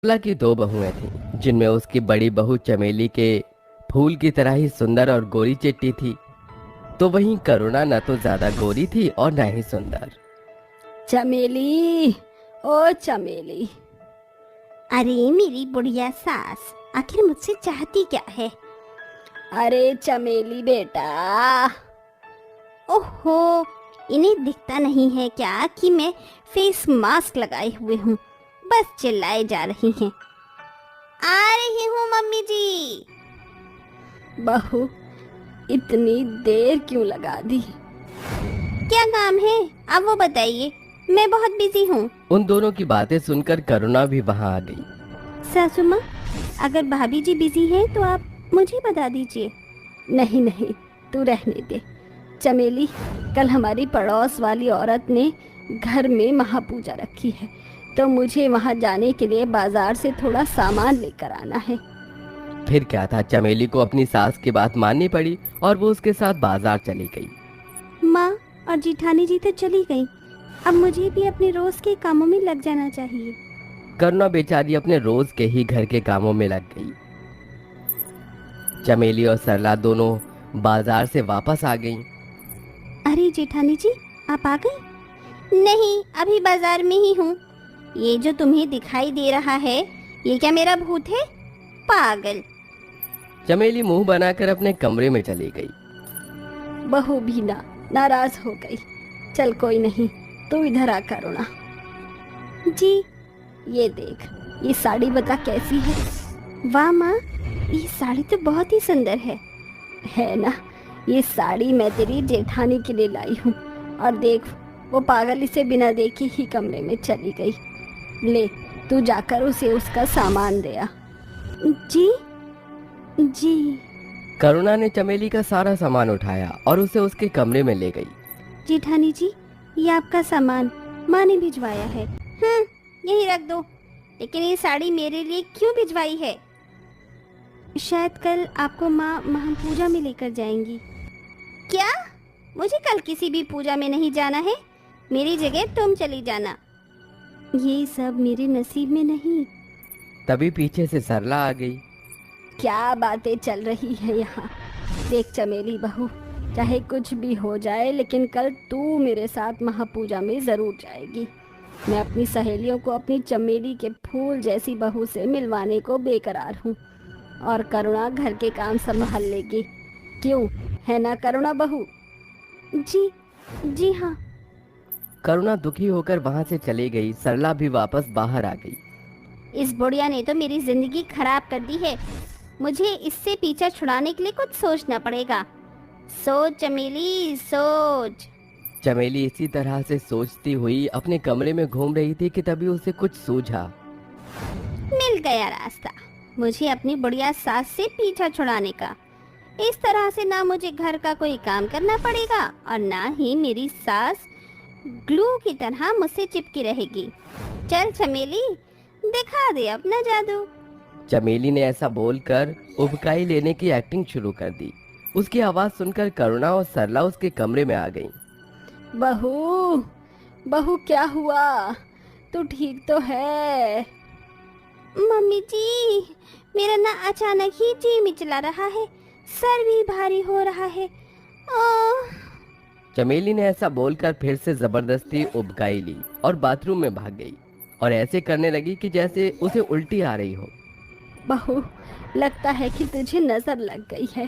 सरला की दो बहुएं थीं, जिनमें उसकी बड़ी बहू चमेली के फूल की तरह ही सुंदर और गोरी चिट्टी थी, तो वहीं करुणा न तो ज्यादा गोरी थी और न ही सुंदर। चमेली, ओ चमेली। अरे मेरी बुढ़िया सास, आखिर मुझसे चाहती क्या है? अरे चमेली बेटा। ओहो, इन्हें दिखता नहीं है क्या कि मैं फेस मास्क लगाए हुए हूँ? बस चिल्लाए जा रही हैं। आ रही हूँ मम्मी जी। बहू, इतनी देर क्यों लगा दी? क्या काम है अब वो बताइए, मैं बहुत बिजी हूँ। उन दोनों की बातें सुनकर करुणा भी वहां आ गई। सासू माँ, अगर भाभी जी बिजी हैं तो आप मुझे बता दीजिए। नहीं नहीं, तू रहने दे। चमेली, कल हमारी पड़ोस वाली औरत ने घर में महापूजा रखी है, तो मुझे वहां जाने के लिए बाजार से थोड़ा सामान लेकर आना है। फिर क्या था, चमेली को अपनी सास की बात माननी पड़ी और वो उसके साथ बाजार चली गई। माँ और जिठानी जी तो चली गई, अब मुझे भी अपने रोज के कामों में लग जाना चाहिए। करुणा बेचारी अपने रोज के ही घर के कामों में लग गई। चमेली और सरला दोनों बाजार से वापस आ गईं। अरे जेठानी जी, आप आ गई? नहीं, अभी बाजार में ही हूँ। ये जो तुम्हें दिखाई दे रहा है, ये क्या मेरा भूत है? पागल। चमेली मुंह बनाकर अपने कमरे में चली गई। बहू भी नाराज हो गई। चल कोई नहीं, तू इधर आ करुणा। जी। ये देख, ये साड़ी बता कैसी है? वाह माँ, ये साड़ी तो बहुत ही सुंदर है ना? ये साड़ी मैं तेरी जेठानी के लिए लाई हूँ। और देख, वो पागल इसे बिना देखे ही कमरे में चली गई। ले, तू जाकर उसे उसका सामान दे आ। जी जी। करुणा ने चमेली का सारा सामान उठाया और उसे उसके कमरे में ले गई। जेठानी जी, ये आपका सामान माँ ने भिजवाया है। यही रख दो। लेकिन ये साड़ी मेरे लिए क्यों भिजवाई है? शायद कल आपको माँ महापूजा में लेकर जाएंगी। क्या? मुझे कल किसी भी पूजा में नहीं जाना है। मेरी जगह तुम चली जाना। ये सब मेरे नसीब में नहीं। तभी पीछे से सरला आ गई। क्या बातें चल रही है यहाँ? देख चमेली बहू, चाहे कुछ भी हो जाए, लेकिन कल तू मेरे साथ महापूजा में जरूर जाएगी। मैं अपनी सहेलियों को अपनी चमेली के फूल जैसी बहू से मिलवाने को बेकरार हूँ, और करुणा घर के काम संभाल लेगी। क्यों, है ना करुणा बहू? जी जी हाँ। करुणा दुखी होकर वहां से चली गई। सरला भी वापस बाहर आ गई। इस बुढ़िया ने तो मेरी जिंदगी खराब कर दी है। मुझे इससे पीछा छुड़ाने के लिए कुछ सोचना पड़ेगा। सोच चमेली, सोच। चमेली इसी तरह से सोचती हुई अपने कमरे में घूम रही थी कि तभी उसे कुछ सूझा। मिल गया रास्ता मुझे अपनी बुढ़िया सास से पीछा छुड़ाने का। इस तरह से ना मुझे घर का कोई काम करना पड़ेगा और ना ही मेरी सास ग्लू की तरह मुझसे चिपकी रहेगी। चल चमेली, दिखा दे अपना जादू। चमेली ने ऐसा बोलकर उबकाई लेने की एक्टिंग शुरू कर दी। उसकी आवाज सुनकर करुणा और सरला उसके कमरे में आ गईं। बहू, बहू क्या हुआ? तू ठीक तो है? मम्मी जी, मेरा ना अचानक ही जी मिचला रहा है, सर भी भारी हो रहा है। चमेली ने ऐसा बोलकर फिर से जबरदस्ती उबकाई ली और बाथरूम में भाग गई और ऐसे करने लगी कि जैसे उसे उल्टी आ रही हो। बहू, लगता है कि तुझे नजर लग गई है।